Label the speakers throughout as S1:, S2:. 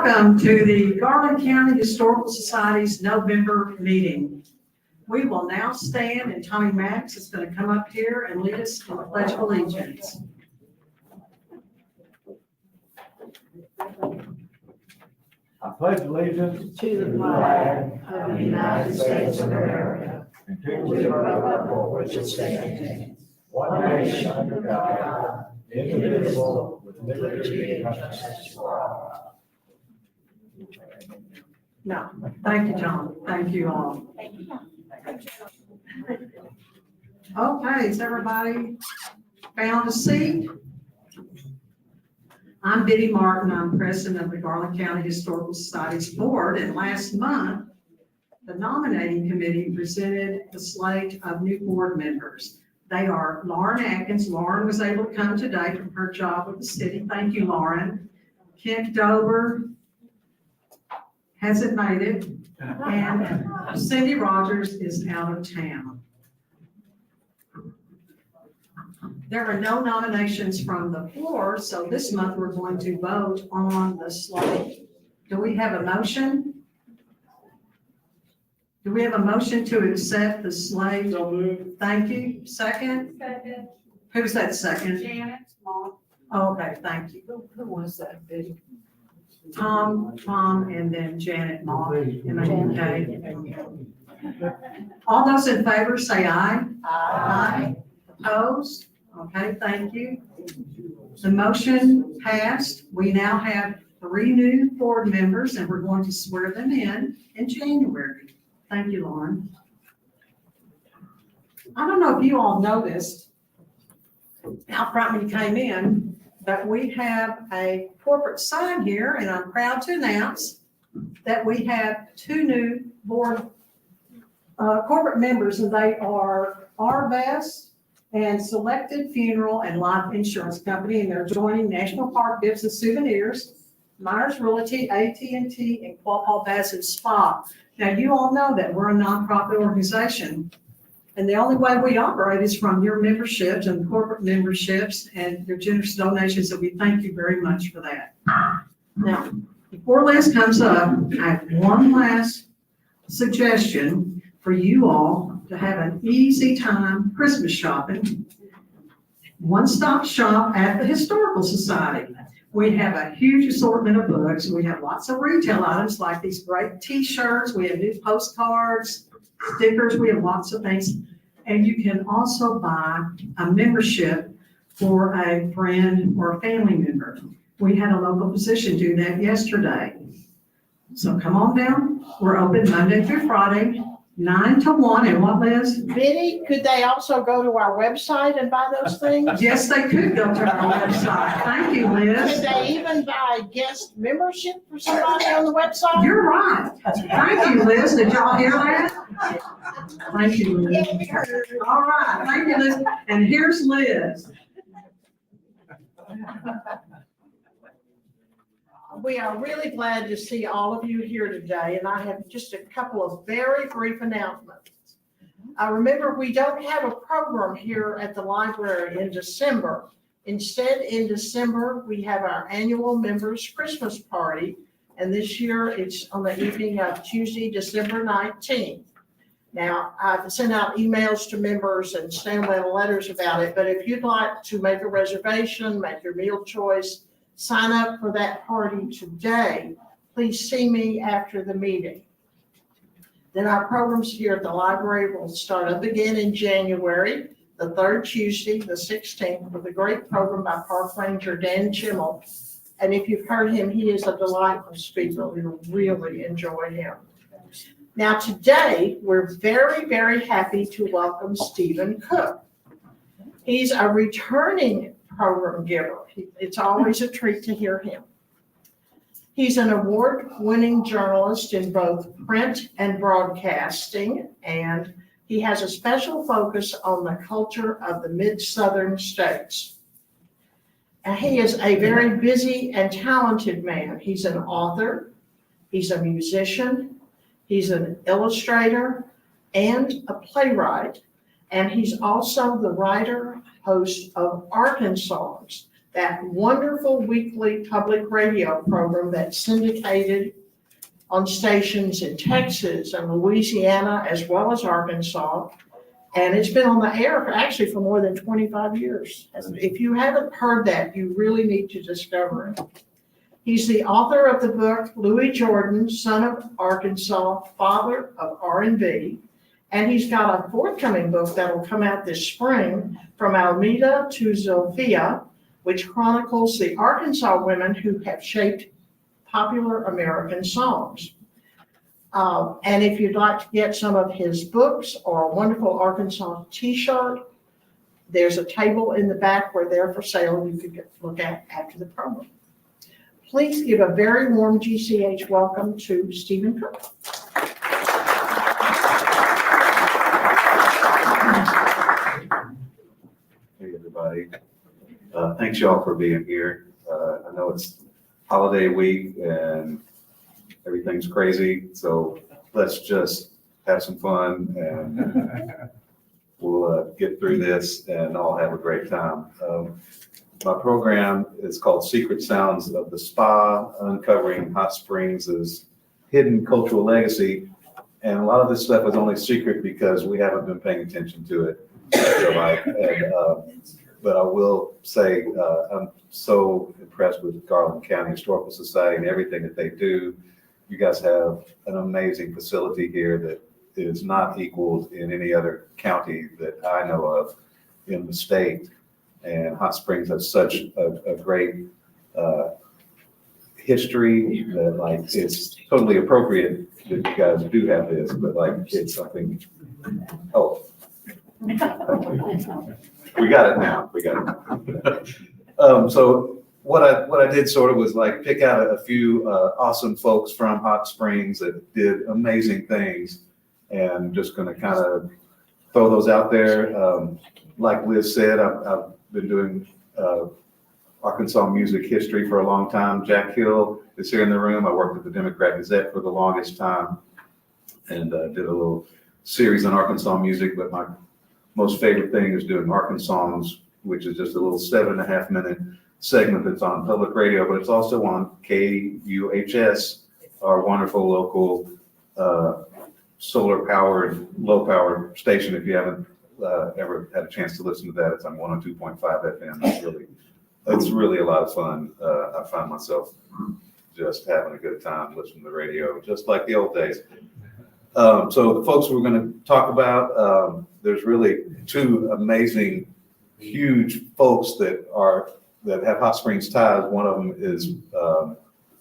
S1: Welcome to the Garland County Historical Society's November meeting. We will now stand, and Tommy Maddox is going to come up here and lead us in the Pledge of Allegiance.
S2: I pledge allegiance
S3: to the flag of the United States of America
S2: and to
S3: and to the republic for which it stands,
S2: one nation under God, indivisible, with liberty and justice for all.
S1: No, thank you, John. Thank you all. Okay, has everybody found a seat? I'm Biddy Martin. I'm president of the Garland County Historical Society's board, and last month, the nominating committee presented a slate of new board members. They are Lauren Atkins. Lauren was able to come today from her job with the city. Thank you, Lauren. Kent Dover hasn't made it, and Cindy Rogers is out of town. There are no nominations from the floor, so this month we're going to vote on the slate. Do we have a motion? Do we have a motion to accept the slate?
S2: So moved.
S1: Thank you. Second?
S3: Second.
S1: Who's that second?
S3: Janet, Mom.
S1: Okay, thank you.
S3: Who was that, Biddy?
S1: Tom, and then Janet Moss. M-A-N-K. All those in favor say aye. Aye. Opposed? Okay, thank you. The motion passed. We now have 3 new board members, and we're going to swear them in January. Thank you, Lauren. I don't know if you all noticed out front when you came in, but we have a corporate sign here, and I'm proud to announce that we have 2 new board corporate members, and they are Arvest and Selected Funeral and Life Insurance Company, and they're joining National Park Gifts and Souvenirs, Myers Realty, AT&T, and Quapaw Bassett Spa. Now, you all know that we're a nonprofit organization, and the only way we operate is from your memberships and corporate memberships and your generous donations, so we thank you very much for that. Now, before Liz comes up, I have one last suggestion for you all to have an easy time Christmas shopping. One-stop shop at the Historical Society. We have a huge assortment of books. We have lots of retail items like these great t-shirts. We have new postcards, stickers. We have lots of things. And you can also buy a membership for a friend or a family member. We had a local physician do that yesterday. So come on down. We're open Monday through Friday, 9 to 1. And what, Liz?
S3: Biddy, could they also go to our website and buy those things?
S1: Yes, they could go to our website. Thank you, Liz.
S3: Could they even buy guest membership for somebody on the website?
S1: You're right. Thank you, Liz. Did y'all hear that? Thank you, Liz. All right, thank you, Liz. And here's Liz.
S3: We are really glad to see all of you here today, and I have just a couple of very brief announcements. Remember, we don't have a program here at the library in December. Instead, in December, we have our annual members' Christmas party, and this year it's on the evening of Tuesday, December 19th. Now, I've sent out emails to members and snail-mail letters about it, but if you'd like to make a reservation, make your meal choice, sign up for that party today, please see me after the meeting. Then our programs here at the library will start up again in January, the 3rd Tuesday, the 16th, with a great program by Park Ranger Dan Chimmel. And if you've heard him, he is a delightful speaker. You'll really enjoy him. Now today, we're very, very happy to welcome Stephen Cook. He's a returning program giver. It's always a treat to hear him. He's an award-winning journalist in both print and broadcasting, and he has a special focus on the culture of the mid-southern states. And he is a very busy and talented man. He's an author, he's a musician, he's an illustrator, and a playwright, and he's also the writer, host of Arkansongs. that wonderful weekly public radio program that's syndicated on stations in Texas and Louisiana as well as Arkansas. And it's been on the air for more than 25 years. If you haven't heard that, you really need to discover it. He's the author of the book, Louis Jordan, Son of Arkansas, Father of R&B. And he's got a forthcoming book that will come out this spring, From Almeda to Zilphia, which chronicles the Arkansas women who have shaped popular American songs. And if you'd like to get some of his books or a wonderful Arkansas t-shirt, there's a table in the back where they're for sale you could look at after the program. Please give a very warm GCH welcome to Stephen Cook.
S4: Hey, everybody. Thanks y'all for being here. I know it's holiday week and everything's crazy, so let's just have some fun and we'll get through this and all have a great time. My program is called Secret Sounds of the Spa, Uncovering Hot Springs' Hidden Cultural Legacy. And a lot of this stuff is only secret because we haven't been paying attention to it. But I will say I'm so impressed with Garland County Historical Society and everything that they do. You guys have an amazing facility here that is not equaled in any other county that I know of in the state. And Hot Springs has such a great history that like it's totally appropriate that you guys do have this, but like it's something. Oh, we got it now. We got it. So what I did sort of was like pick out a few awesome folks from Hot Springs that did amazing things, and just going to kind of throw those out there. Like Liz said, I've been doing Arkansas music history for a long time. Jack Hill is here in the room. I worked at the Democrat Gazette for the longest time and did a little series on Arkansas music, but my most favorite thing is doing Arkansongs, which is just a little 7.5 minute segment that's on public radio, but it's also on KUHS, our wonderful local solar powered, low powered station. If you haven't ever had a chance to listen to that, it's on 102.5 FM. It's really a lot of fun. I find myself just having a good time listening to the radio, just like the old days. So the folks we're going to talk about, there's really two amazing, huge folks that have Hot Springs ties. One of them is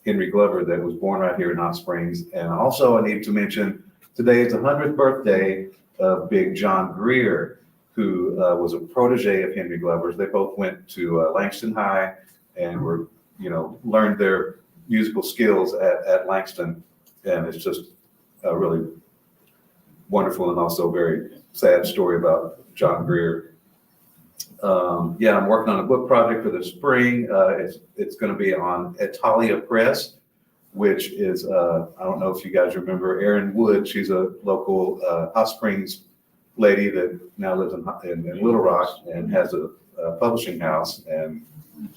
S4: Henry Glover, that was born right here in Hot Springs. And also I need to mention today is the 100th birthday of Big John Greer, who was a protege of Henry Glover's. They both went to Langston High and learned their musical skills at Langston. And it's just a really wonderful and also very sad story about John Greer. I'm working on a book project for the spring. It's going to be on Italia Press, which is, I don't know if you guys remember Erin Wood. She's a local Hot Springs lady that now lives in Little Rock and has a publishing house. And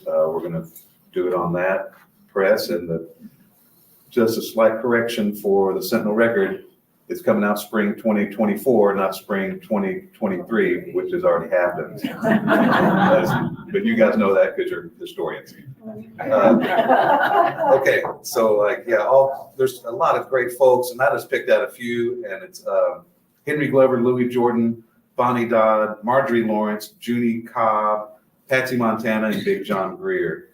S4: we're going to do it on that press. And just a slight correction for the Sentinel Record. It's coming out spring 2024, not spring 2023, which has already happened. But you guys know that because you're historians. Okay, so there's a lot of great folks, and I just picked out a few, and it's Henry Glover, Louis Jordan, Bonnie Dodd, Marjorie Lawrence, Junie Cobb, Patsy Montana, and Big John Greer.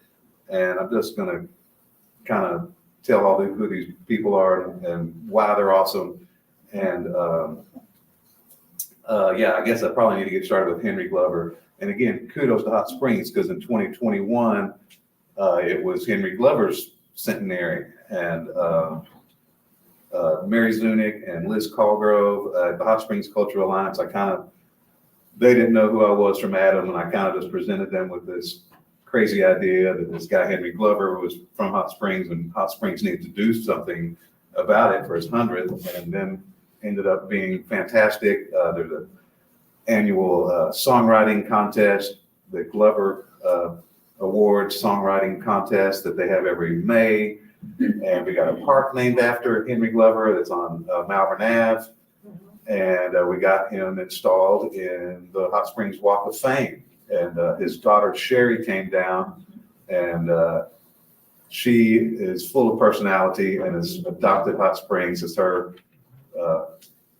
S4: And I'm just going to kind of tell who these people are and why they're awesome. And I guess I probably need to get started with Henry Glover. And again, kudos to Hot Springs, because in 2021, it was Henry Glover's centenary. And Mary Zunick and Liz Colgrove, the Hot Springs Cultural Alliance, they didn't know who I was from Adam, and I kind of just presented them with this crazy idea that this guy Henry Glover was from Hot Springs, and Hot Springs needed to do something about it for his 100th, and then ended up being fantastic. There's an annual songwriting contest that Glover awards songwriting contest that they have every May. And we got a park named after Henry Glover that's on Malvern Ave. And we got him installed in the Hot Springs Walk of Fame. And his daughter Sherry came down, and she is full of personality and has adopted Hot Springs as her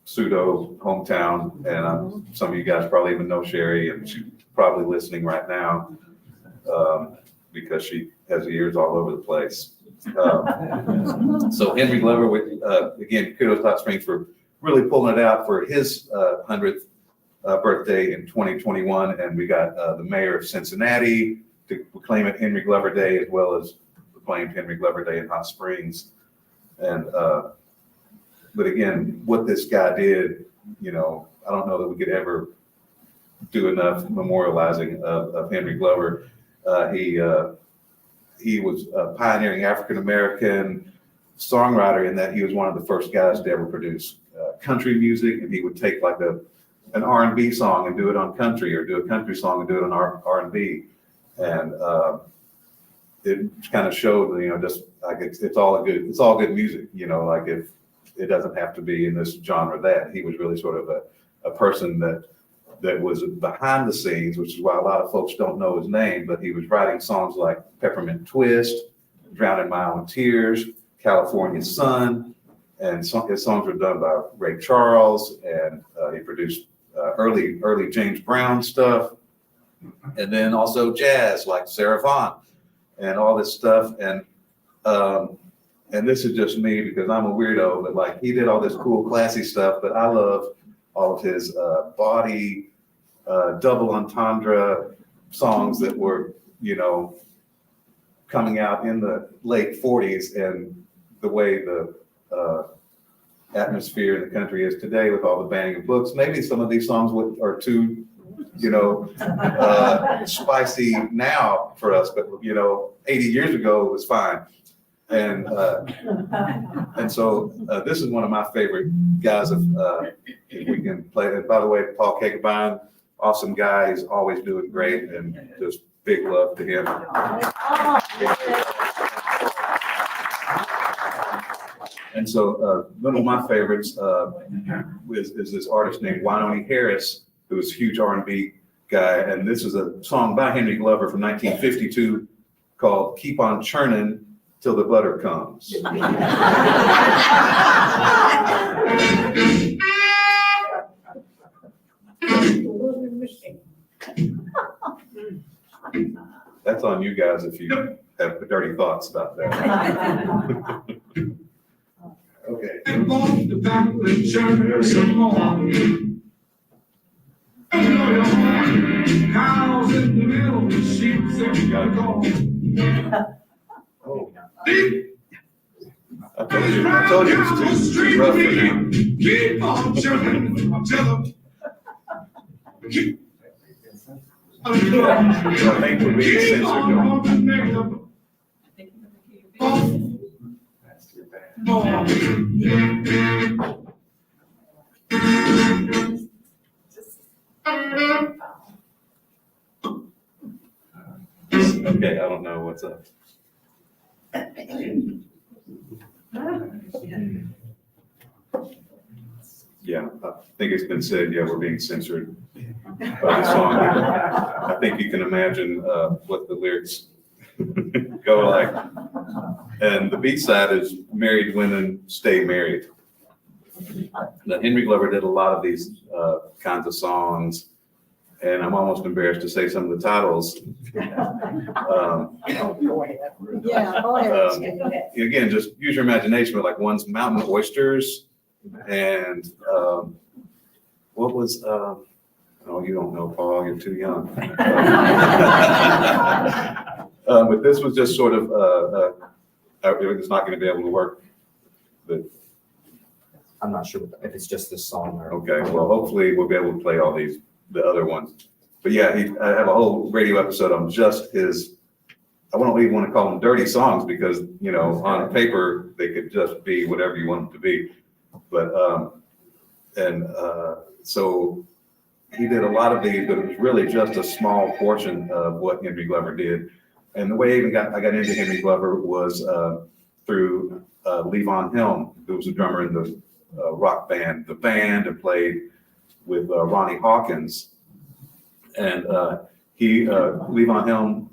S4: pseudo hometown. And some of you guys probably even know Sherry, and she's probably listening right now because she has ears all over the place. So Henry Glover, again, kudos to Hot Springs for really pulling it out for his 100th birthday in 2021. And we got the mayor of Cincinnati to proclaim it Henry Glover Day, as well as proclaimed Henry Glover Day in Hot Springs. And but again, what this guy did, I don't know that we could ever do enough memorializing of Henry Glover. He was a pioneering African-American songwriter in that he was one of the first guys to ever produce country music, and he would take like an R&B song and do it on country, or do a country song and do it on R&B. And it kind of showed, just like it's all good music, like if it doesn't have to be in this genre, that he was really sort of a person that was behind the scenes, which is why a lot of folks don't know his name, but he was writing songs like Peppermint Twist, Drowning My Own Tears, California Sun, and his songs were done by Ray Charles, and he produced early James Brown stuff, and then also jazz like Sarah Vaughan and all this stuff. And this is just me because I'm a weirdo, but like he did all this cool classy stuff, but I love all of his body, double entendre songs that were, coming out in the late 40s, and the way the atmosphere in the country is today with all the banning of books. Maybe some of these songs are too, spicy now for us, but 80 years ago it was fine. And so this is one of my favorite guys. If we can play it. By the way, Paul Kegabine, awesome guy. He's always doing great, and just big love to him. And so one of my favorites is this artist named Wynonie Harris, who is a huge R&B guy. And this is a song by Henry Glover from 1952 called "Keep on Churning Till the Butter Comes." That's on you guys if you have dirty thoughts about that. Okay.
S2: And on the back of the churn some more. Cows in the middle, sheep in the
S4: Oh. I told you it's too rough for him.
S2: Keep on churning till the
S4: I think we're being censored. Joe. That's too bad. Okay, I don't know what's up. Yeah, I think it's been said, yeah, we're being censored by the song. I think you can imagine what the lyrics go like. And the B side is "Married Women Stay Married." Now, Henry Glover did a lot of these kinds of songs, and I'm almost embarrassed to say some of the titles.
S1: Yeah, go ahead.
S4: Again, just use your imagination, but like one's Mountain Oysters, and what was, oh, you don't know, Paul, you're too young. But this was just sort of, it's not going to be able to work. But
S5: I'm not sure if it's just this song or.
S4: okay, well, hopefully we'll be able to play all the other ones. But yeah, I have a whole radio episode on just his, I don't even want to call them dirty songs because, on paper, they could just be whatever you want them to be. But, so he did a lot of these, but it was really just a small portion of what Henry Glover did. And the way I got into Henry Glover was through Levon Helm, who was a drummer in the rock band, The Band, and played with Ronnie Hawkins. And Levon Helm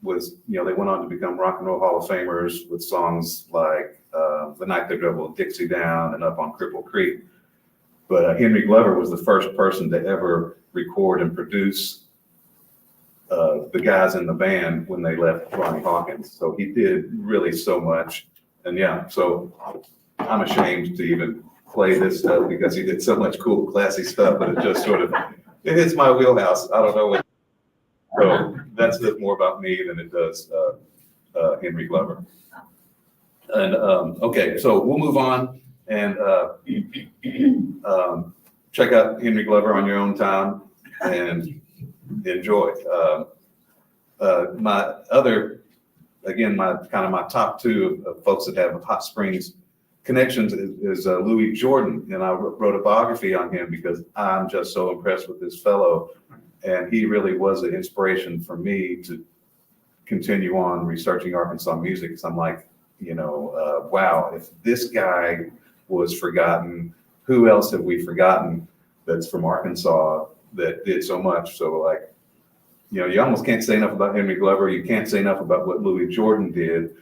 S4: was, they went on to become Rock and Roll Hall of Famers with songs like The Night They Drove Dixie Down and Up on Cripple Creek. But Henry Glover was the first person to ever record and produce the guys in the band when they left Ronnie Hawkins. So he did really so much. And yeah, so I'm ashamed to even play this stuff because he did so much cool, classy stuff, but it just sort of, it hits my wheelhouse. I don't know what. So that's more about me than it does Henry Glover. And okay, so we'll move on and check out Henry Glover on your own time and enjoy. My other, again, my top two of folks that have Hot Springs connections is Louis Jordan, and I wrote a biography on him because I'm just so impressed with this fellow, and he really was an inspiration for me to continue on researching Arkansas music. Because I'm like, wow, if this guy was forgotten, who else have we forgotten that's from Arkansas that did so much? So like, you almost can't say enough about Henry Glover. You can't say enough about what Louis Jordan did.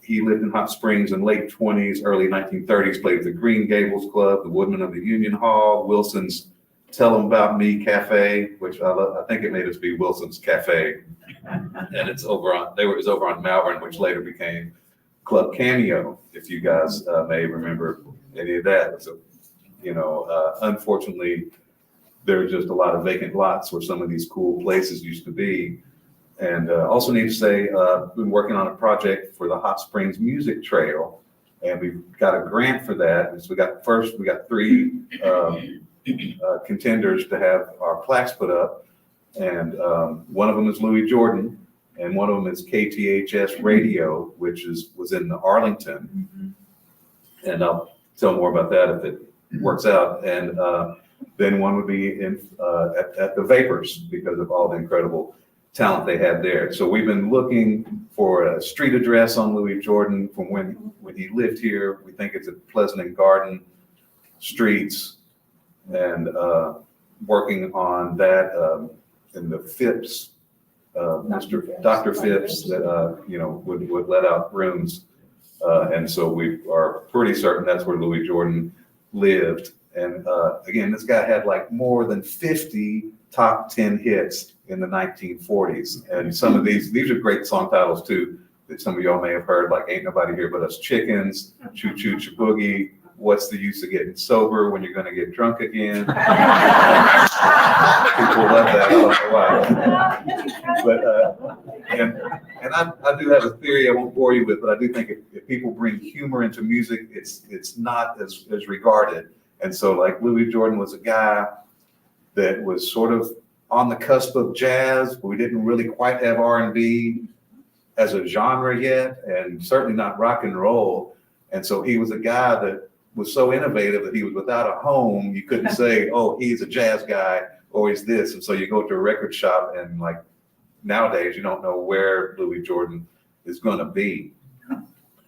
S4: He lived in Hot Springs in late 20s, early 1930s, played at the Green Gables Club, the Woodman of the Union Hall, Wilson's Tell 'Em About Me Cafe, which I love. I think it made us be Wilson's Cafe. And it's over on Malvern, which later became Club Cameo, if you guys may remember any of that. So, unfortunately, there's just a lot of vacant lots where some of these cool places used to be. And also need to say, been working on a project for the Hot Springs Music Trail, and we've got a grant for that. And so we got 3 contenders to have our plaques put up, and one of them is Louis Jordan, and one of them is KTHS Radio, which was in Arlington. And I'll tell more about that if it works out. And then one would be at the Vapors because of all the incredible talent they had there. So we've been looking for a street address on Louis Jordan from when he lived here. We think it's at Pleasant and Garden Streets, and working on that in the Phipps, Dr. Phipps that would let out rooms, and so we are pretty certain that's where Louis Jordan lived. And again, this guy had like more than 50 top 10 hits in the 1940s. And some of these are great song titles too, that some of y'all may have heard, like Ain't Nobody Here But Us Chickens, Choo Choo Boogie, What's the Use of Getting Sober When You're Gonna Get Drunk Again. People love that, I don't know why. But, and I do have a theory I won't bore you with, but I do think if people bring humor into music, it's not as regarded. And so like Louis Jordan was a guy that was sort of on the cusp of jazz, but we didn't really quite have R&B as a genre yet, and certainly not rock and roll. And so he was a guy that was so innovative that he was without a home. You couldn't say, oh, he's a jazz guy or he's this. And so you go to a record shop and like nowadays you don't know where Louis Jordan is going to be.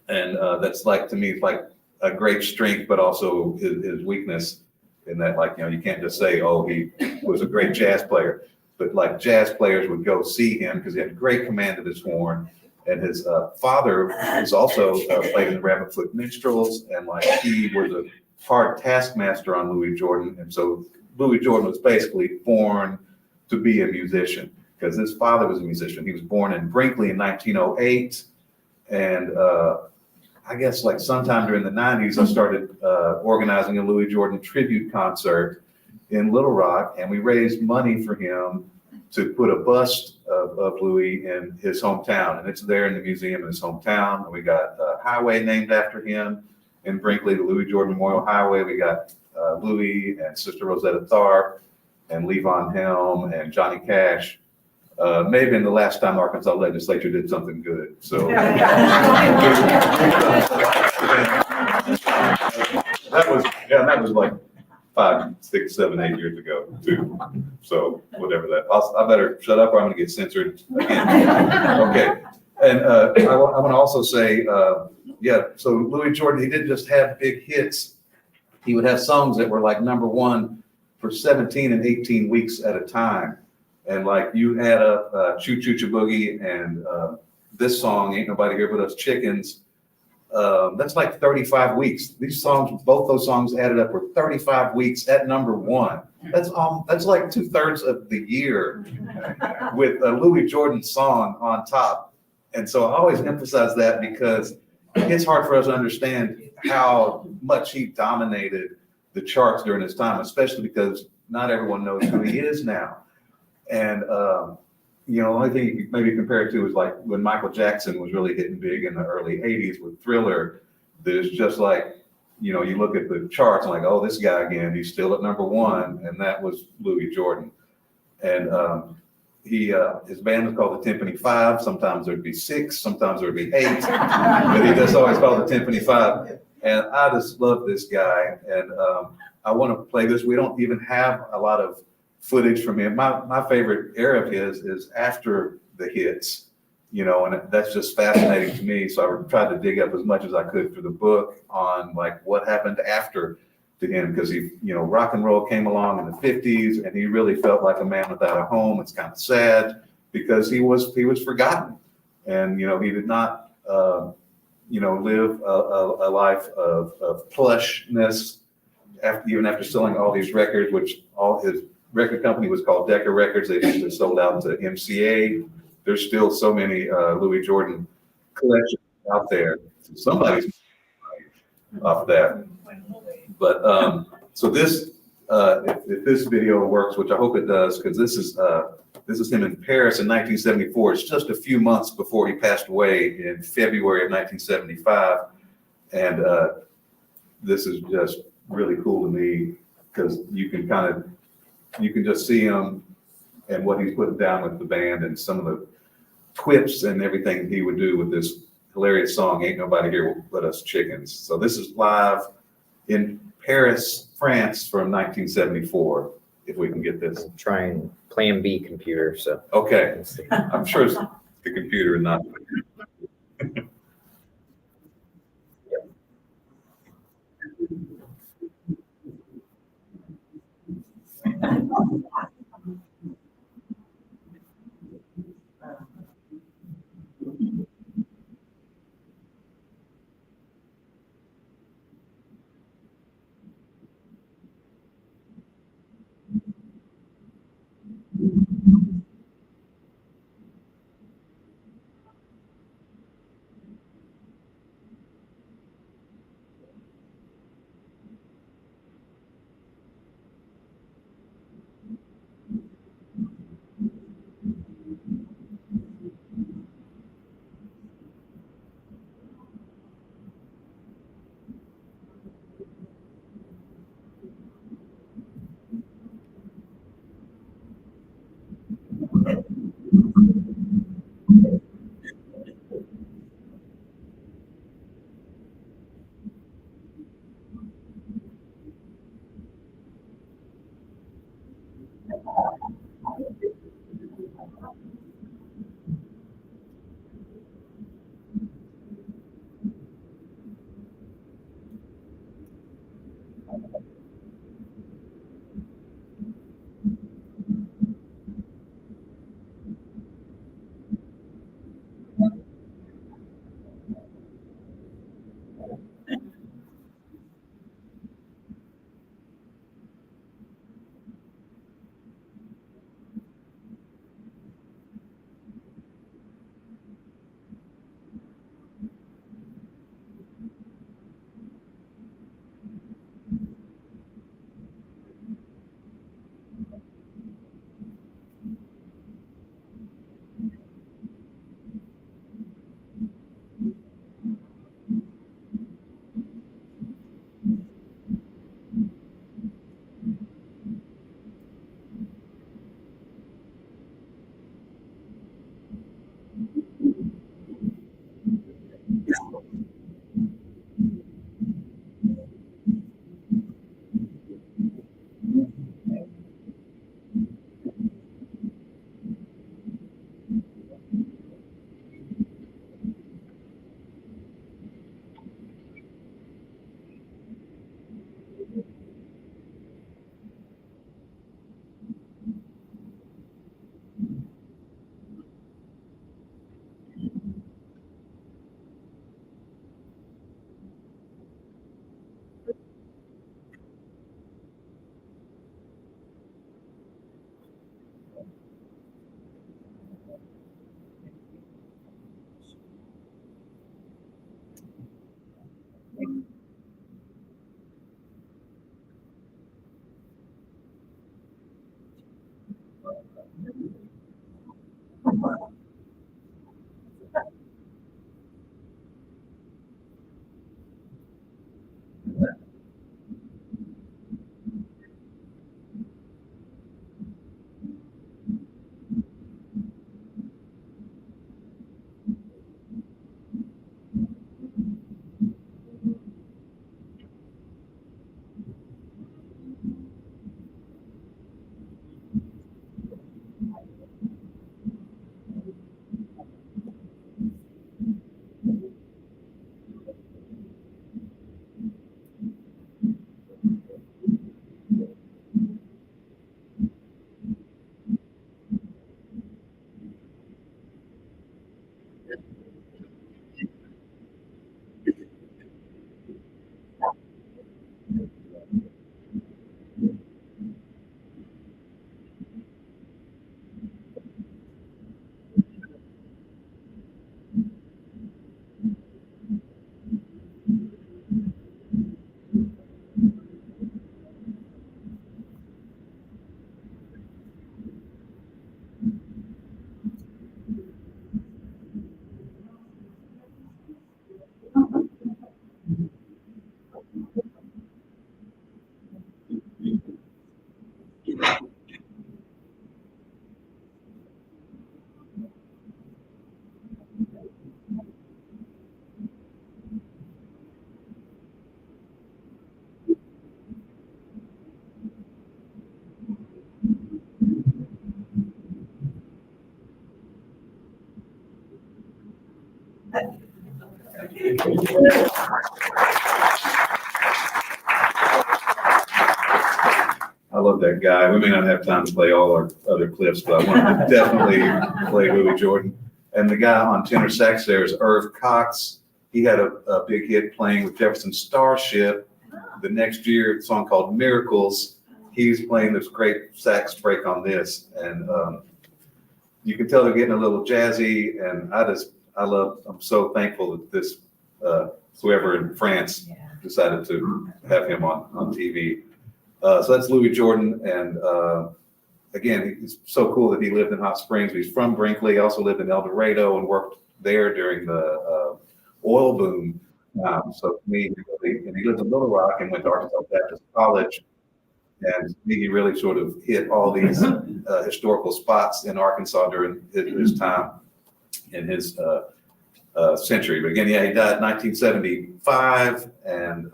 S4: And that's like, to me, it's like a great strength, but also his weakness in that, like, you can't just say, oh, he was a great jazz player, but like jazz players would go see him because he had great command of his horn. And his father was also played in the Rabbitfoot Minstrels, and like he was a hard taskmaster on Louis Jordan. And so Louis Jordan was basically born to be a musician because his father was a musician. He was born in Brinkley in 1908, and I guess like sometime during the 90s, I started organizing a Louis Jordan tribute concert in Little Rock, and we raised money for him to put a bust of Louis in his hometown, and it's there in the museum in his hometown. And we got a highway named after him in Brinkley, the Louis Jordan Memorial Highway. We got Louis and Sister Rosetta Tharpe and Levon Helm and Johnny Cash. Maybe in the last time the Arkansas legislature did something good. So that was like 5, 6, 7, 8 years ago too. So whatever that, I better shut up or I'm gonna get censored again. Okay, and I want to also say, yeah, so Louis Jordan, he didn't just have big hits. He would have songs that were like #1 for 17 and 18 weeks at a time. And like you add up Choo Choo Choo Boogie and this song, Ain't Nobody Here But Us Chickens, that's like 35 weeks. These songs, both those songs added up were 35 weeks at #1. That's like 2/3 of the year with a Louis Jordan song on top. And so I always emphasize that because it's hard for us to understand how much he dominated the charts during his time, especially because not everyone knows who he is now. And, the only thing you could maybe compare it to is like when Michael Jackson was really hitting big in the early 80s with Thriller. There's just like, you look at the charts and like, oh, this guy again, he's still at #1. And that was Louis Jordan. And his band was called the Timpani Five. Sometimes there'd be 6, sometimes there'd be 8, but he just always called the Timpani Five. And I just love this guy. And I want to play this. We don't even have a lot of footage from him. My favorite era of his is after the hits, and that's just fascinating to me. So I tried to dig up as much as I could for the book on like what happened after to him, because he, rock and roll came along in the 50s and he really felt like a man without a home. It's kind of sad because he was forgotten, and he did not live a life of plushness even after selling all these records, which all his record company was called Decca Records. They eventually sold out to MCA. There's still so many Louis Jordan collections out there. Somebody's off that. But so this, if this video works, which I hope it does, because this is him in Paris in 1974. It's just a few months before he passed away in February of 1975, and this is just really cool to me because you can just see him and what he's putting down with the band and some of the quips and everything he would do with this hilarious song, Ain't Nobody Here But Us Chickens. So this is live in Paris, France from 1974, if we can get this.
S5: I'm trying Plan B computer, so.
S4: Okay,
S5: Let's see.
S4: I'm sure it's the computer and not. I love that guy. We may not have time to play all our other clips, but I wanted to definitely play Louis Jordan. And the guy on tenor sax there is Irv Cox. He had a big hit playing with Jefferson Starship. The next year, a song called Miracles. He's playing this great sax break on this. And you can tell they're getting a little jazzy. And I'm so thankful that this, whoever in France decided to have him on TV. So that's Louis Jordan, and again, it's so cool that he lived in Hot Springs. He's from Brinkley, also lived in El Dorado and worked there during the oil boom. So to me, and he lived in Little Rock and went to Arkansas Baptist College. And to me, he really sort of hit all these historical spots in Arkansas during his time in his century. But again, yeah, he died in 1975, and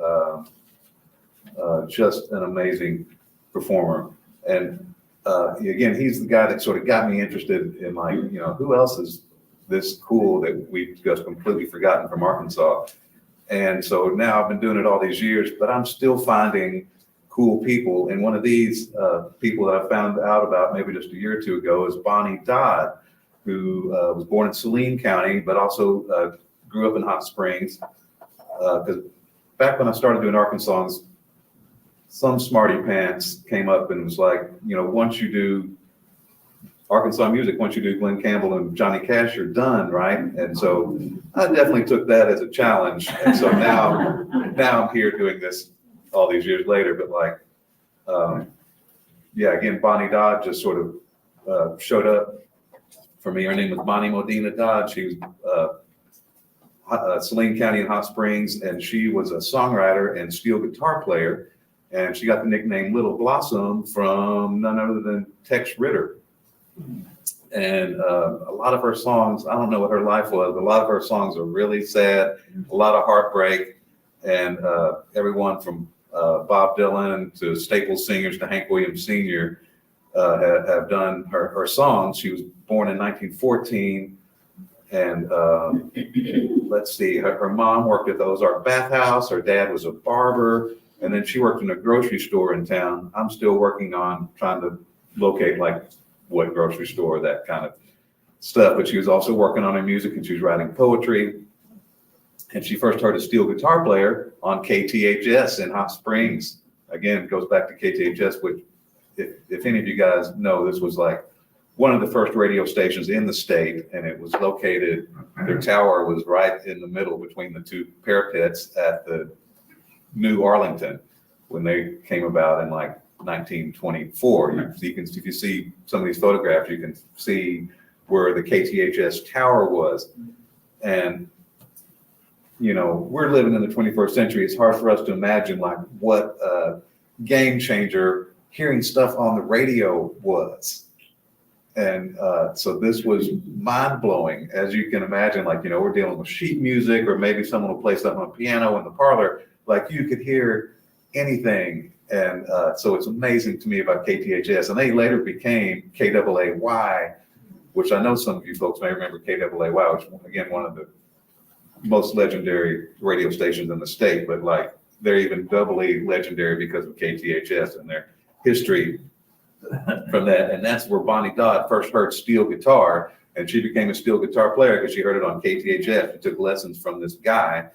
S4: just an amazing performer. And again, he's the guy that sort of got me interested in, like, you know, who else is this cool that we've just completely forgotten from Arkansas. And so now I've been doing it all these years, but I'm still finding cool people. And one of these people that I found out about maybe just a year or two ago is Bonnie Dodd, who was born in Saline County, but also grew up in Hot Springs. Because back when I started doing Arkansongs, some smarty pants came up and was like, you know, once you do Arkansas music, once you do Glenn Campbell and Johnny Cash, you're done, right? And so I definitely took that as a challenge. And so now I'm here doing this all these years later. But like, yeah, again, Bonnie Dodd just sort of showed up for me. Her name was Bonnie Modena Dodd. She was Saline County in Hot Springs, and she was a songwriter and steel guitar player. And she got the nickname Little Blossom from none other than Tex Ritter. And a lot of her songs, I don't know what her life was, but a lot of her songs are really sad, a lot of heartbreak. And everyone from Bob Dylan to staple singers to Hank Williams Sr. Have done her songs. She was born in 1914. And let's see, her mom worked at the Ozark Bathhouse. Her dad was a barber. And then she worked in a grocery store in town. I'm still working on trying to locate like what grocery store, that kind of stuff. But she was also working on her music, and she was writing poetry. And she first heard a steel guitar player on KTHS in Hot Springs. Again, it goes back to KTHS, which if any of you guys know, this was like one of the first radio stations in the state, and it was located, their tower was right in the middle between the two parapets at the New Arlington when they came about in like 1924. If you see some of these photographs, you can see where the KTHS tower was. And, you know, we're living in the 21st century. It's hard for us to imagine like what a game changer hearing stuff on the radio was. And so this was mind blowing, as you can imagine. Like, you know, we're dealing with sheet music, or maybe someone will play something on piano in the parlor. Like, you could hear anything. And so it's amazing to me about KTHS. And they later became KAAY, which I know some of you folks may remember KAAY, which, again, one of the most legendary radio stations in the state. But like, they're even doubly legendary because of KTHS and their history from that. And that's where Bonnie Dodd first heard steel guitar. And she became a steel guitar player because she heard it on KTHS. She took lessons from this guy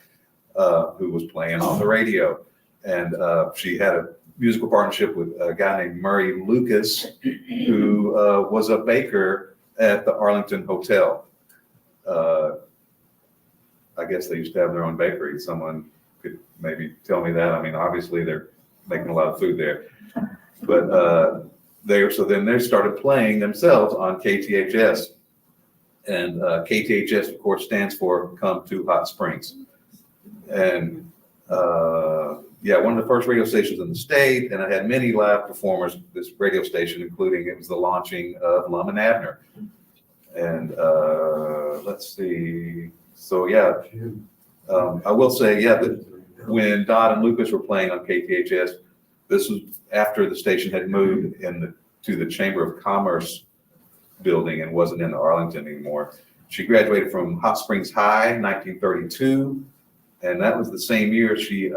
S4: who was playing on the radio. And she had a musical partnership with a guy named Murray Lucas, who was a baker at the Arlington Hotel. I guess they used to have their own bakery. Someone could maybe tell me that. I mean, obviously they're making a lot of food there. But so then they started playing themselves on KTHS. And KTHS, of course, stands for Come to Hot Springs. And yeah, one of the first radio stations in the state, and it had many live performers, this radio station, including, it was the launching of Lum and Abner. And let's see, so yeah, I will say, yeah, that when Dodd and Lucas were playing on KTHS, this was after the station had moved to the Chamber of Commerce building and wasn't in Arlington anymore. She graduated from Hot Springs High in 1932. And that was the same year she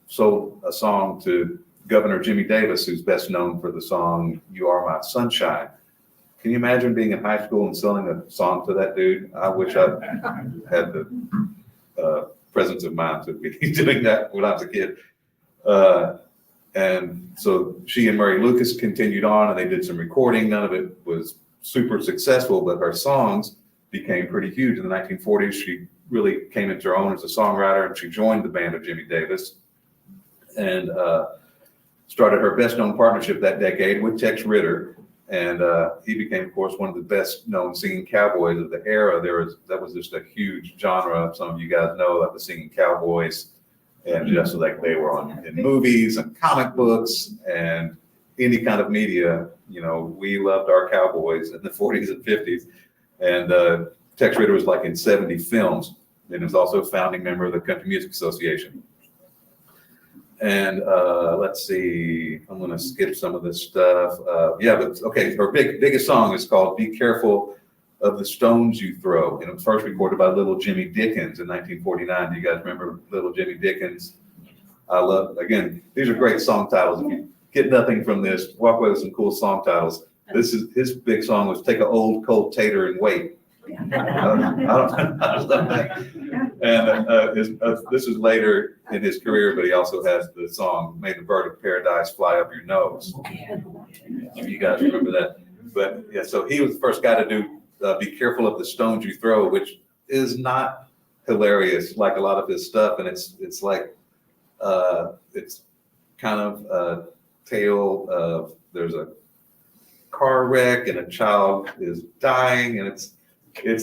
S4: sold a song to Governor Jimmy Davis, who's best known for the song "You Are My Sunshine." Can you imagine being in high school and selling a song to that dude? I wish I had the presence of mind to be doing that when I was a kid. And so she and Murray Lucas continued on, and they did some recording. None of it was super successful, but her songs became pretty huge. In the 1940s, she really came into her own as a songwriter, and she joined the band of Jimmy Davis and started her best known partnership that decade with Tex Ritter. And he became, of course, one of the best known singing cowboys of the era. That was just a huge genre. Some of you guys know that the singing cowboys, and just like they were in movies and comic books and any kind of media. You know, we loved our cowboys in the 40s and 50s. And Tex Ritter was like in 70 films, and was also a founding member of the Country Music Association. And let's see, I'm going to skip some of this stuff. Yeah, but okay, her biggest song is called "Be Careful of the Stones You Throw," and it was first recorded by Little Jimmy Dickens in 1949. Do you guys remember Little Jimmy Dickens? Again, these are great song titles. If you get nothing from this, walk away with some cool song titles. His big song was "Take an Old Cold Tater and Wait." I don't love that. And this is later in his career, but he also has the song "May the Bird of Paradise Fly Up Your Nose." You guys remember that? But yeah, so he was the first guy to do "Be Careful of the Stones You Throw," which is not hilarious like a lot of his stuff, and it's like it's kind of a tale of there's a car wreck and a child is dying, and it's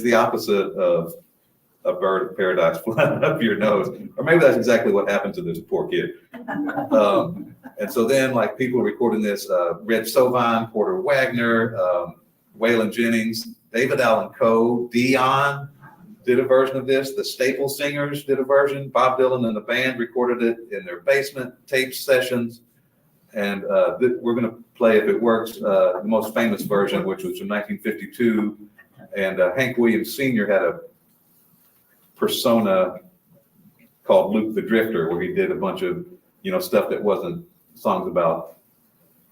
S4: the opposite of "A Bird of Paradise Flying Up Your Nose," or maybe that's exactly what happened to this poor kid. And so then, like, people recording this, Red Sovine, Porter Wagner, Waylon Jennings, David Allan Coe, Dion did a version of this. The Staple Singers did a version. Bob Dylan and the band recorded it in their basement tape sessions. And we're going to play, if it works, the most famous version, which was from 1952. And Hank Williams Sr. had a persona called Luke the Drifter, where he did a bunch of, stuff that wasn't songs about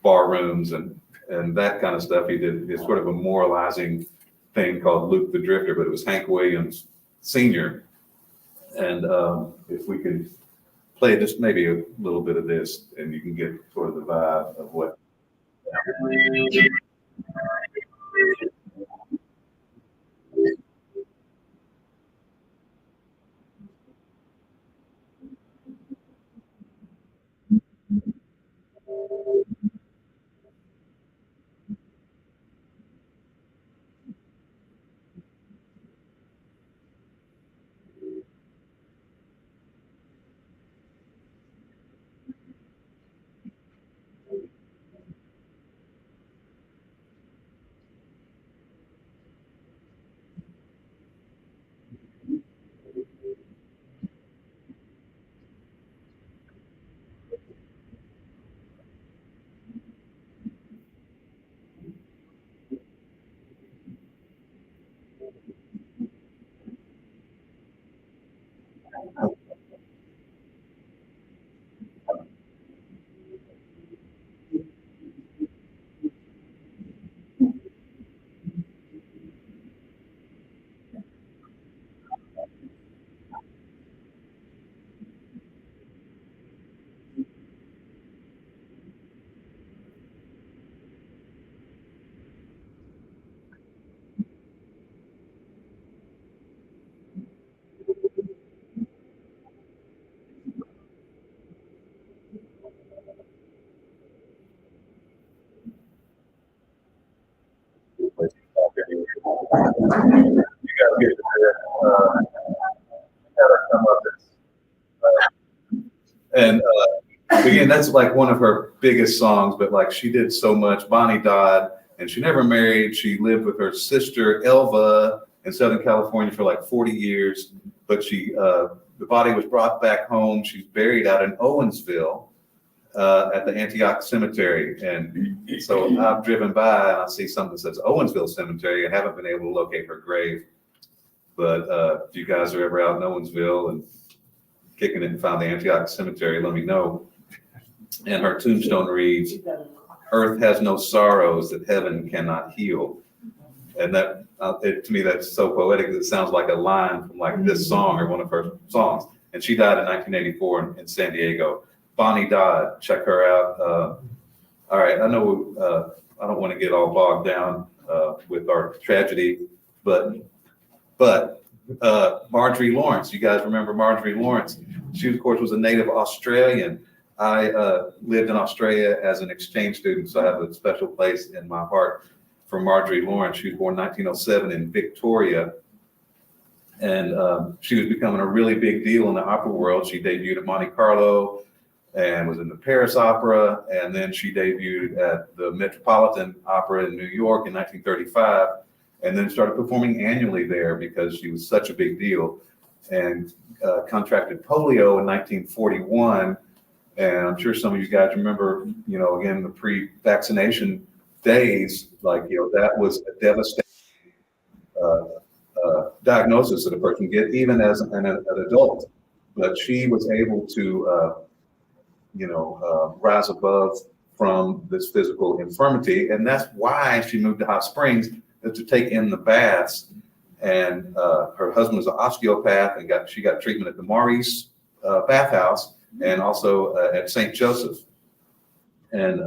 S4: bar rooms and that kind of stuff. He did sort of a moralizing thing called Luke the Drifter, but it was Hank Williams Sr. And if we can play just maybe a little bit of this, and you can get sort of the vibe of what. And again, that's like one of her biggest songs, but like she did so much. Bonnie Dodd, and she never married. She lived with her sister Elva in Southern California for like 40 years, but the body was brought back home. She's buried out in Owensville at the Antioch Cemetery. And so I've driven by and I see something that says Owensville Cemetery and haven't been able to locate her grave. But if you guys are ever out in Owensville and kicking it and found the Antioch Cemetery, let me know. And her tombstone reads, "Earth has no sorrows that heaven cannot heal." And that, to me, that's so poetic. It sounds like a line from like this song or one of her songs. And she died in 1984 in San Diego. Bonnie Dodd, check her out. All right, I know I don't want to get all bogged down with our tragedy, but Marjorie Lawrence, you guys remember Marjorie Lawrence? She, of course, was a native Australian. I lived in Australia as an exchange student, so I have a special place in my heart for Marjorie Lawrence. She was born 1907 in Victoria, and she was becoming a really big deal in the opera world. She debuted at Monte Carlo and was in the Paris Opera, and then she debuted at the Metropolitan Opera in New York in 1935, and then started performing annually there because she was such a big deal, and contracted polio in 1941. And I'm sure some of you guys remember, again, the pre-vaccination days, that was a devastating diagnosis that a person could get even as an adult. But she was able to, rise above from this physical infirmity. And that's why she moved to Hot Springs, to take in the baths. And her husband was an osteopath, and she got treatment at the Maurice bathhouse and also at St. Joseph. And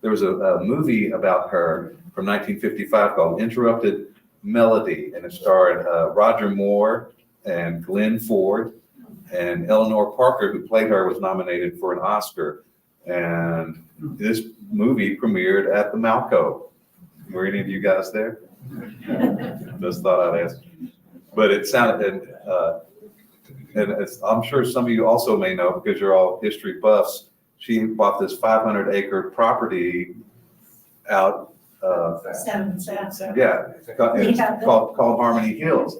S4: there was a movie about her from 1955 called Interrupted Melody, and it starred Roger Moore and Glenn Ford, and Eleanor Parker, who played her, was nominated for an Oscar. And this movie premiered at the Malco. Were any of you guys there? Just thought I'd ask. But it sounded, and I'm sure some of you also may know, because you're all history buffs, she bought this 500-acre property out. It's called Harmony Hills.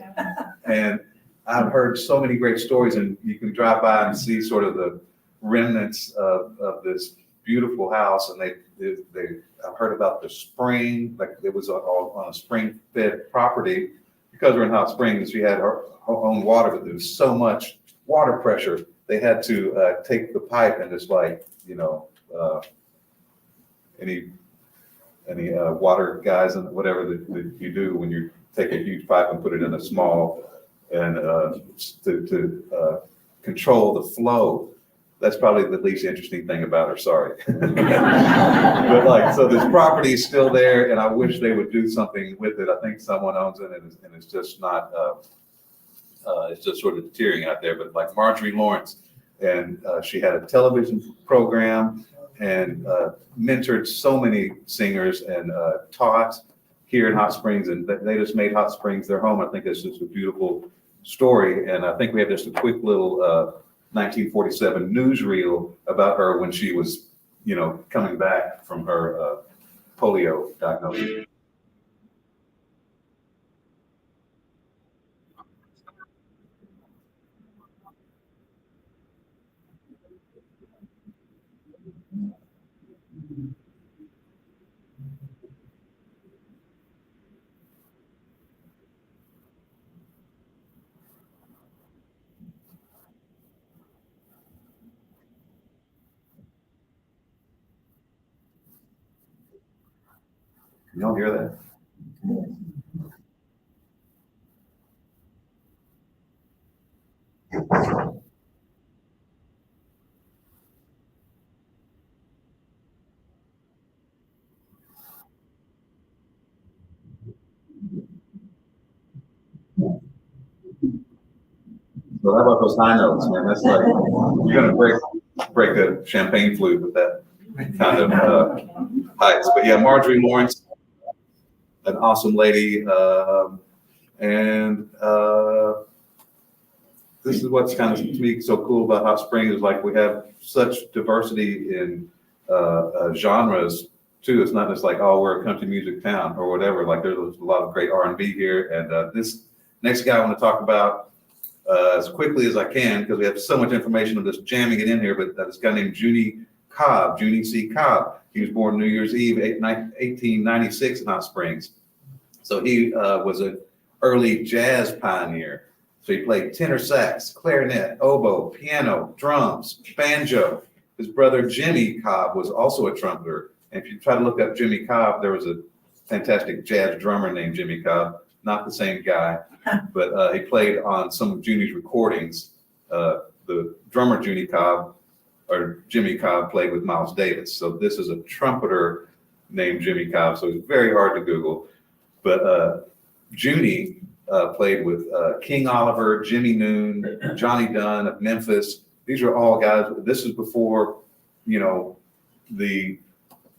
S4: And I've heard so many great stories, and you can drive by and see sort of the remnants of this beautiful house. And I've heard about the spring, like it was on a spring-fed property. Because we're in Hot Springs, we had our own water, but there was so much water pressure, they had to take the pipe and just any water guys and whatever that you do when you take a huge pipe and put it in a small, and to control the flow. That's probably the least interesting thing about her, sorry. But so this property is still there, and I wish they would do something with it. I think someone owns it, and it's just not, it's just sort of deteriorating out there. But Marjorie Lawrence, and she had a television program and mentored so many singers, and taught here in Hot Springs, and they just made Hot Springs their home. I think it's just a beautiful story, and I think we have just a quick little 1947 newsreel about her when she was, coming back from her polio diagnosis. You don't hear that? So how about those high notes, man? That's like, you're gonna break a champagne flute with that kind of heights. But yeah, Marjorie Lawrence, an awesome lady, and this is what's kind of, to me, so cool about Hot Springs is we have such diversity in genres too. It's not just we're a country music town or whatever. There's a lot of great R&B here, and this next guy I want to talk about as quickly as I can, because we have so much information. I'm just jamming it in here, but this guy named Junie C. Cobb. He was born New Year's Eve, 1896 in Hot Springs. So he was an early jazz pioneer. So he played tenor sax, clarinet, oboe, piano, drums, banjo. His brother Jimmy Cobb was also a trumpeter. And if you try to look up Jimmy Cobb, there was a fantastic jazz drummer named Jimmy Cobb, not the same guy, but he played on some of Junie's recordings. The drummer Junie Cobb, or Jimmy Cobb, played with Miles Davis. So this is a trumpeter named Jimmy Cobb, so it's very hard to Google. But Junie played with King Oliver, Jimmy Noon, Johnny Dunn of Memphis. These are all guys. This is before, the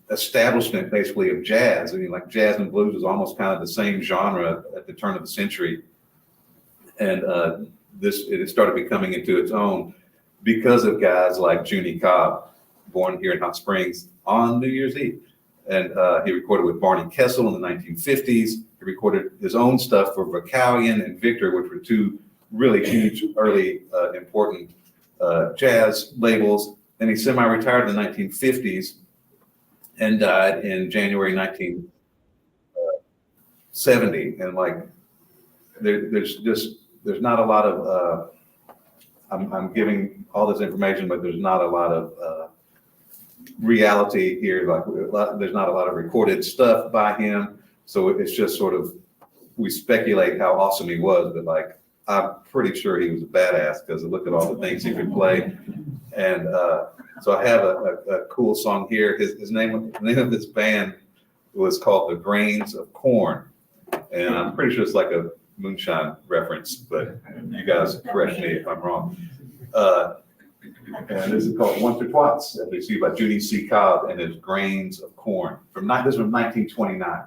S4: establishment basically of jazz. I mean, like jazz and blues was almost kind of the same genre at the turn of the century. And it started becoming into its own because of guys like Junie Cobb, born here in Hot Springs on New Year's Eve. And he recorded with Barney Kessel in the 1950s. He recorded his own stuff for Vocalion and Victor, which were two really huge, early, important jazz labels. Then he semi-retired in the 1950s and died in January 1970. And like, there's not a lot of, I'm giving all this information, but there's not a lot of reality here. Like, there's not a lot of recorded stuff by him. So it's just sort of, we speculate how awesome he was, but like, I'm pretty sure he was a badass because look at all the things he could play. And so I have a cool song here. The name of this band was called The Grains of Corn. And I'm pretty sure it's like a moonshine reference, but you guys correct me if I'm wrong. And this is called Once or Twice, as we see by Junie C. Cobb and his Grains of Corn. This is from 1929.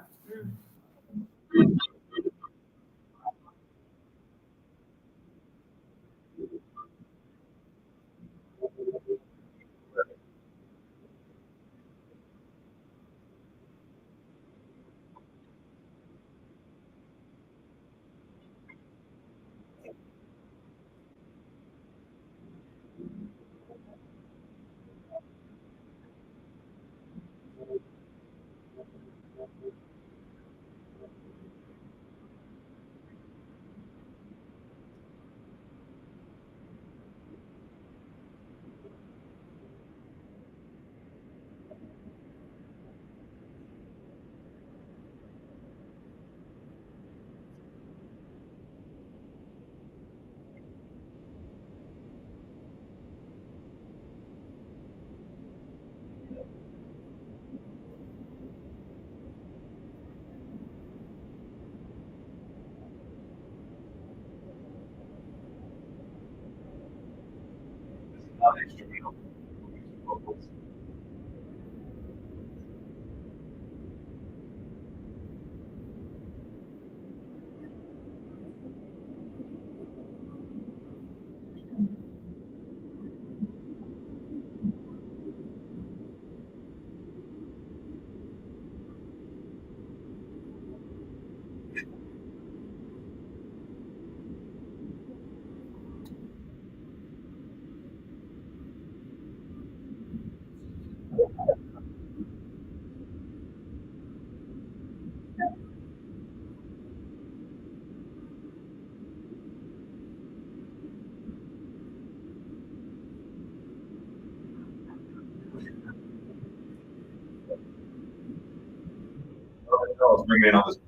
S4: I was bringing in all this.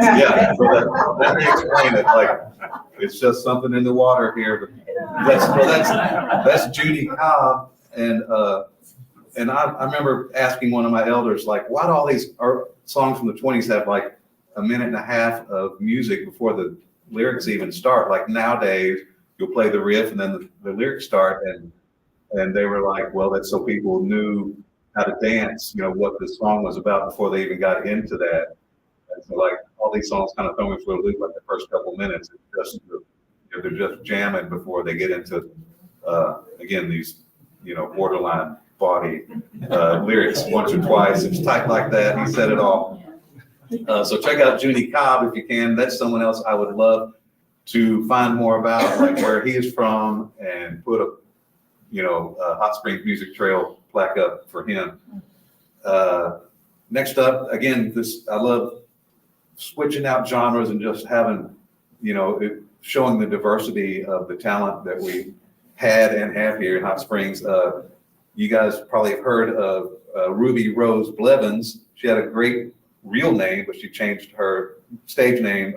S4: Yeah, so let me explain it. Like, it's just something in the water here. That's Junie Cobb, and I remember asking one of my elders, like, why do all these songs from the 20s have like a minute and a half of music before the lyrics even start? Like nowadays, you'll play the riff and then the lyrics start, and they were like, well, that's so people knew how to dance, what the song was about before they even got into that. And so like all these songs kind of throw me for a loop like the first couple minutes. It's just, they're just jamming before they get into, again, these, borderline body lyrics. Once or twice, it's tight like that. He said it all. So check out Junie Cobb if you can. That's someone else I would love to find more about, like where he is from, and put a Hot Springs Music Trail plaque up for him. Next up, again, I love switching out genres and just having, showing the diversity of the talent that we had and have here in Hot Springs. You guys probably have heard of Ruby Rose Blevins. She had a great real name, but she changed her stage name,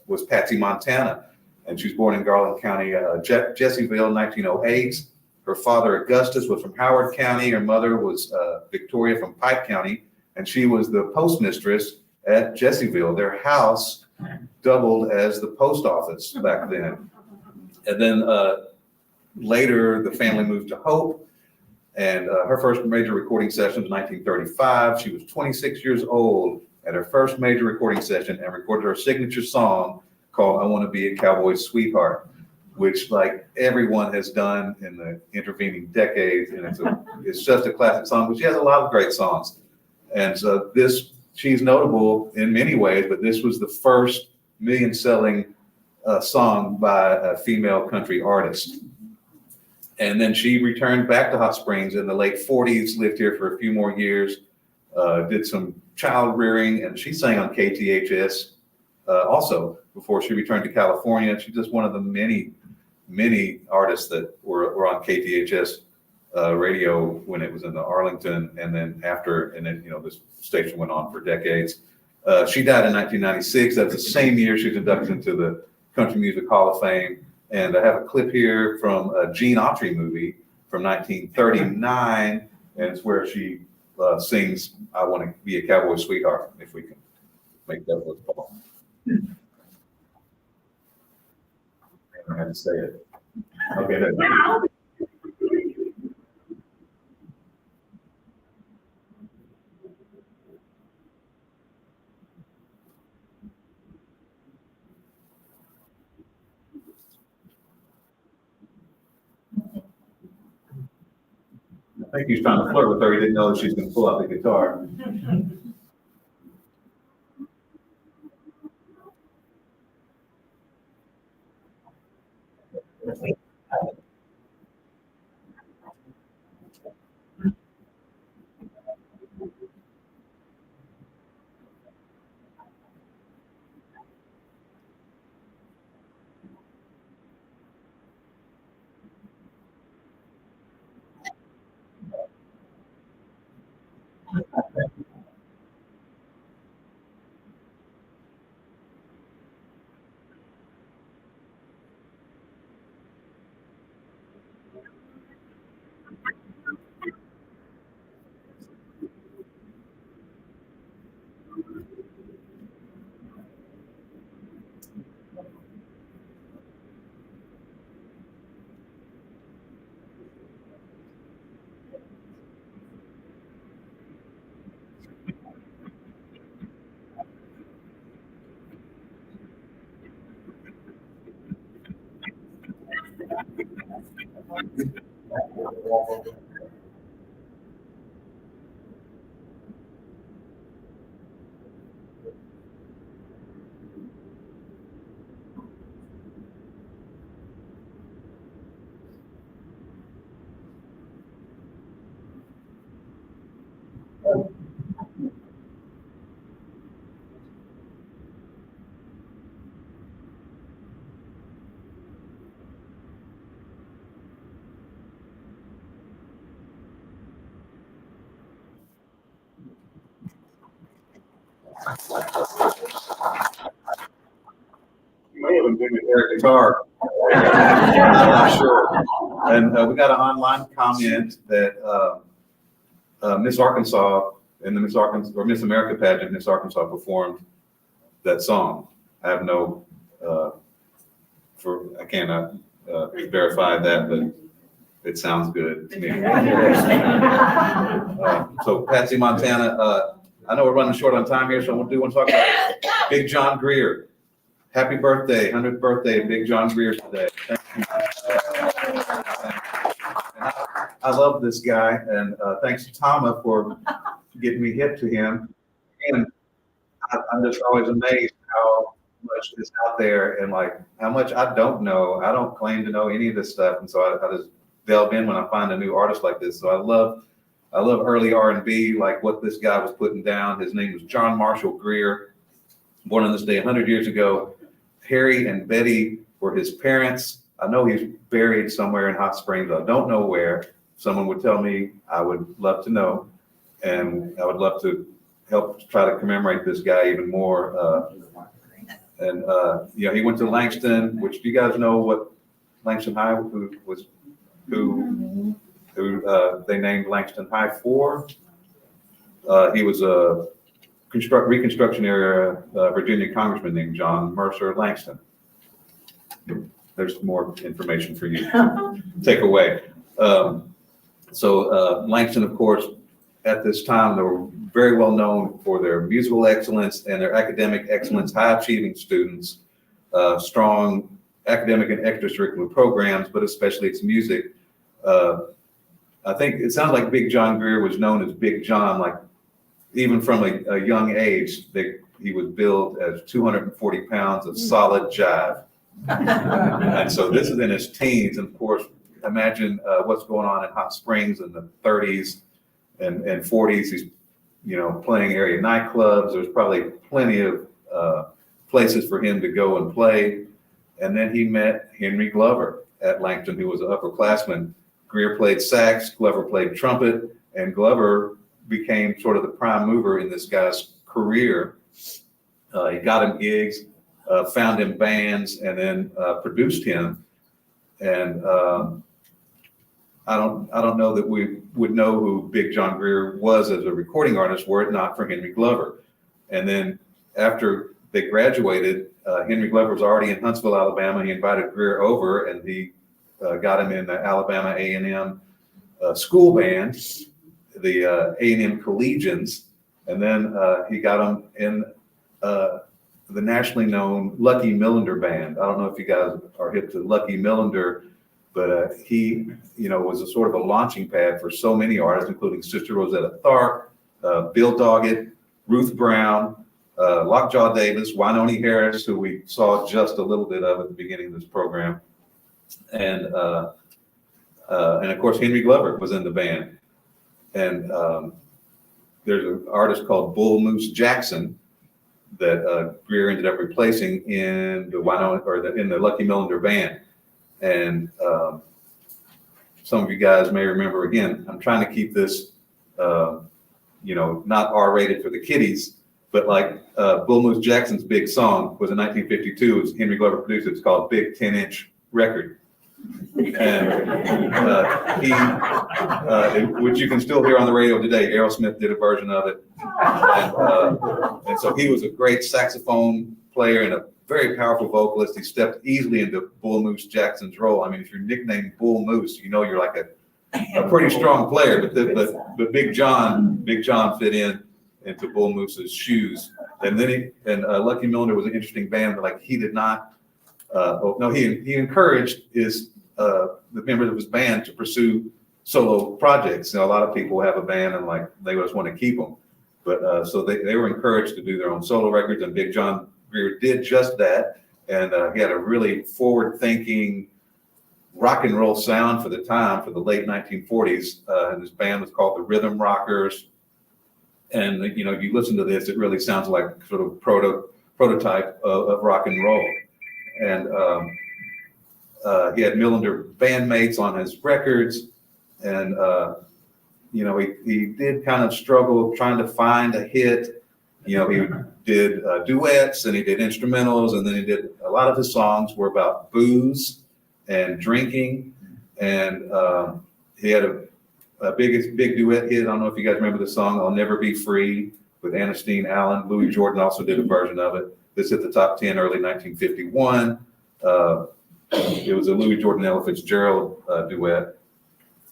S4: was Patsy Montana. And she was born in Garland County, Jessieville, 1908. Her father, Augustus, was from Howard County. Her mother was Victoria from Pike County, and she was the postmistress at Jessieville. Their house doubled as the post office back then. And then later, the family moved to Hope, and her first major recording session was 1935. She was 26 years old at her first major recording session and recorded her signature song called I Want to Be a Cowboy Sweetheart, which like everyone has done in the intervening decades. And it's just a classic song, but she has a lot of great songs. And so she's notable in many ways, but this was the first million-selling song by a female country artist. And then she returned back to Hot Springs in the late 40s, lived here for a few more years, did some child rearing, and she sang on KTHS also before she returned to California. She's just one of the many artists that were on KTHS radio when it was in the Arlington, and then after, and then, this station went on for decades. She died in 1996. That's the same year she was inducted into the Country Music Hall of Fame. And I have a clip here from a Gene Autry movie from 1939, and it's where she sings I Want to Be a Cowboy Sweetheart, if we can make that look Paul. I had to say it. Okay, there. I think he's trying to flirt with her. He didn't know that she's going to pull out the guitar. You may have been with Eric guitar. I'm not sure. And we got an online comment that Miss Arkansas in the Miss Arkansas or Miss America pageant, Miss Arkansas performed that song. I have no, I cannot verify that, but it sounds good to me. So Patsy Montana, I know we're running short on time here, so I do want to talk about Big John Greer. Happy birthday, 100th birthday of Big John Greer today. Thank you. I love this guy, and thanks to Tama for getting me hip to him. And I'm just always amazed how much is out there and like how much I don't know. I don't claim to know any of this stuff, and so I just delve in when I find a new artist like this. So I love early R&B, like what this guy was putting down. His name was John Marshall Greer. born on this day 100 years ago. Harry and Betty were his parents. I know he's buried somewhere in Hot Springs. I don't know where. Someone would tell me, I would love to know. And I would love to help try to commemorate this guy even more. He went to Langston, which do you guys know what Langston High, who they named Langston High for? He was a Reconstruction era Virginia congressman named John Mercer Langston. There's more information for you to take away. Langston, of course, at this time, they were very well known for their musical excellence and their academic excellence, high achieving students, strong academic and extracurricular programs, but especially its music. I think it sounds like Big John Greer was known as Big John, like even from a young age, he was billed as 240 pounds of solid jive. And so this is in his teens. And of course, imagine what's going on in Hot Springs in the 30s and 40s. He's, playing area nightclubs. There's probably plenty of places for him to go and play. And then he met Henry Glover at Langston, who was an upperclassman. Greer played sax, Glover played trumpet, and Glover became sort of the prime mover in this guy's career. He got him gigs, found him bands, and then produced him. And I don't know that we would know who Big John Greer was as a recording artist were it not for Henry Glover. And then after they graduated, Henry Glover was already in Huntsville, Alabama. He invited Greer over, and he got him in the Alabama A&M school band, the A&M Collegians, and then he got him in the nationally known Lucky Millender band. I don't know if you guys are hip to Lucky Millender, but he, was a sort of a launching pad for so many artists, including Sister Rosetta Tharpe, Bill Doggett, Ruth Brown, Lockjaw Davis, Wynonie Harris, who we saw just a little bit of at the beginning of this program, and of course Henry Glover was in the band. And there's an artist called Bull Moose Jackson that Greer ended up replacing in the in the Lucky Millender band. And some of you guys may remember, again, I'm trying to keep this, not R-rated for the kiddies, but like Bull Moose Jackson's big song was in 1952. It was Henry Glover produced it. It's called Big 10-Inch Record. And which you can still hear on the radio today. Aerosmith did a version of it. And so he was a great saxophone player and a very powerful vocalist. He stepped easily into Bull Moose Jackson's role. I mean, if you're nicknamed Bull Moose, you're like a pretty strong player. But Big John fit into Bull Moose's shoes. And then Lucky Millender was an interesting band, but like he did not. He encouraged the members of his band to pursue solo projects. A lot of people have a band and like they just want to keep them, but so they were encouraged to do their own solo records. And Big John Greer did just that, and he had a really forward-thinking rock and roll sound for the time, for the late 1940s. And his band was called the Rhythm Rockers. And if you listen to this, it really sounds like sort of prototype of rock and roll. And he had Millender bandmates on his records, and he did kind of struggle trying to find a hit. He did duets and he did instrumentals, and then he did a lot of his songs were about booze and drinking. And he had a big duet hit. I don't know if you guys remember the song "I'll Never Be Free" with Ernestine Allen. Louis Jordan also did a version of it. This hit the top 10 early 1951. It was a Louis Jordan Ella Fitzgerald duet.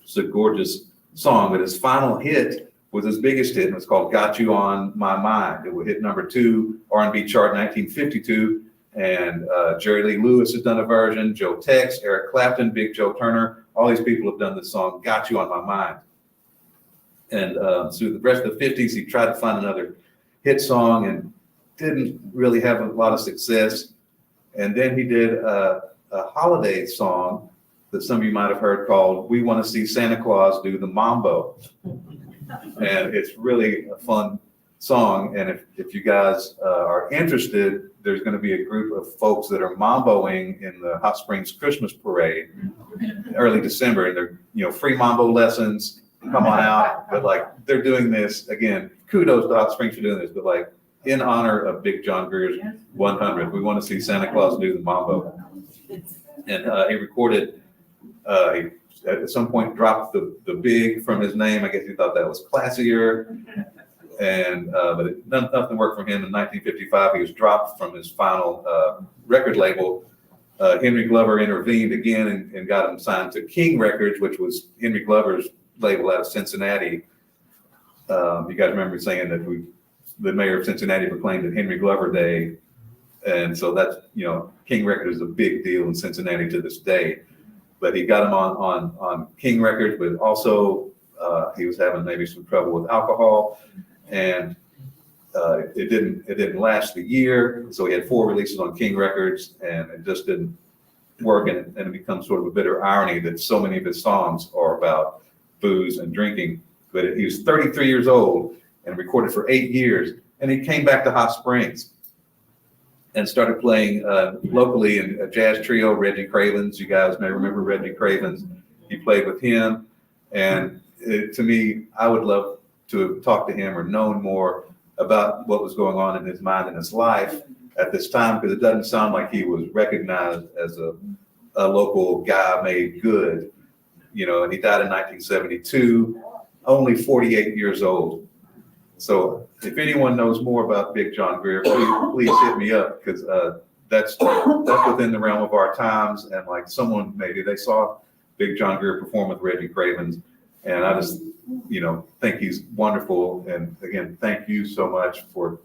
S4: It's a gorgeous song, but his final hit was his biggest hit, and it's called "Got You on My Mind." It would hit number 2 R&B chart in 1952, and Jerry Lee Lewis has done a version, Joe Tex, Eric Clapton, Big Joe Turner, all these people have done this song, "Got You on My Mind." And through the rest of the 50s, he tried to find another hit song and didn't really have a lot of success. And then he did a holiday song that some of you might have heard called "We Want to See Santa Claus Do the Mambo." And it's really a fun song. And if you guys are interested, there's going to be a group of folks that are mamboing in the Hot Springs Christmas Parade early December. And they're, you know, free mambo lessons. Come on out. But like, they're doing this again. Kudos to Hot Springs for doing this. But like, in honor of Big John Greer's 100th, we want to see Santa Claus do the mambo. And he recorded, he at some point dropped the big from his name. I guess he thought that was classier. And but nothing worked for him. In 1955, he was dropped from his final record label. Henry Glover intervened again and got him signed to King Records, which was Henry Glover's label out of Cincinnati. You guys remember saying that the mayor of Cincinnati proclaimed it Henry Glover Day. And so that's, you know, King Records is a big deal in Cincinnati to this day. But he got him on King Records, but also he was having maybe some trouble with alcohol. And it didn't last the year. So he had 4 releases on King Records, and it just didn't work. And it becomes sort of a bitter irony that so many of his songs are about booze and drinking. But he was 33 years old and recorded for 8 years. And he came back to Hot Springs and started playing locally in a jazz trio, Reggie Cravens. You guys may remember Reggie Cravens. He played with him. And to me, I would love to have talked to him or known more about what was going on in his mind and his life at this time, because it doesn't sound like he was recognized as a local guy made good, you know, and he died in 1972, only 48 years old. So if anyone knows more about Big John Greer, please hit me up, because that's within the realm of our times. And like, someone, maybe they saw Big John Greer perform with Reggie Cravens, and I just, you know, think he's wonderful. And again, thank you so much for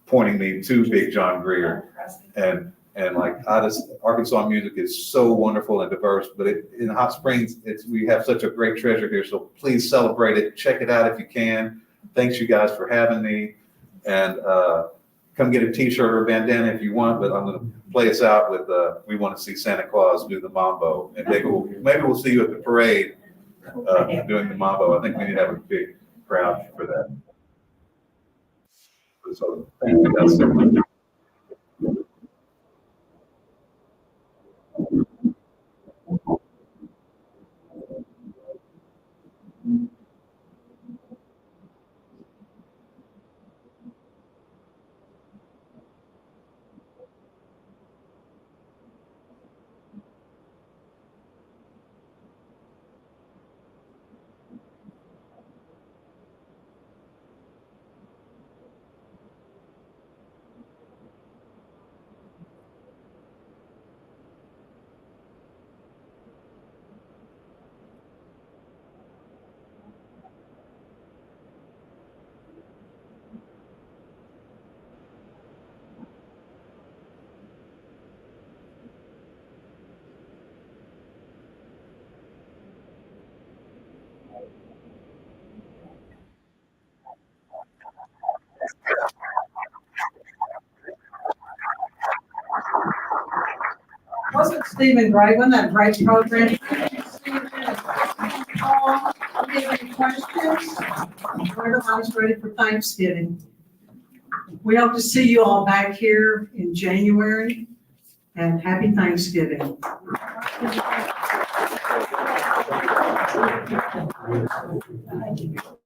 S4: pointing me to Big John Greer. And like, Arkansas music is so wonderful and diverse, but in Hot Springs, we have such a great treasure here. So please celebrate it. Check it out if you can. Thanks you guys for having me. And come get a t-shirt or a bandana if you want, but I'm going to play us out with, We Want to See Santa Claus Do the Mambo. And maybe we'll see you at the parade doing the mambo. I think we need to have a big crowd for that. So thank you guys so much.
S1: Wasn't Stephen great? Wasn't that a great program? Do you have any questions? Everybody's ready for Thanksgiving. We hope to see you all back here in January, and happy Thanksgiving. Thank you.